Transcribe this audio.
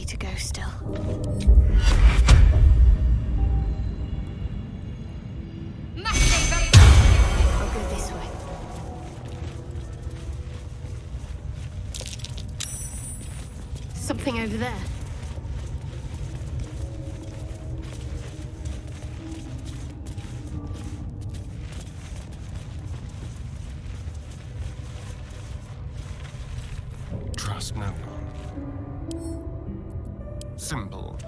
to go still. I'll go this way. Something over there. Trust no one. Simple.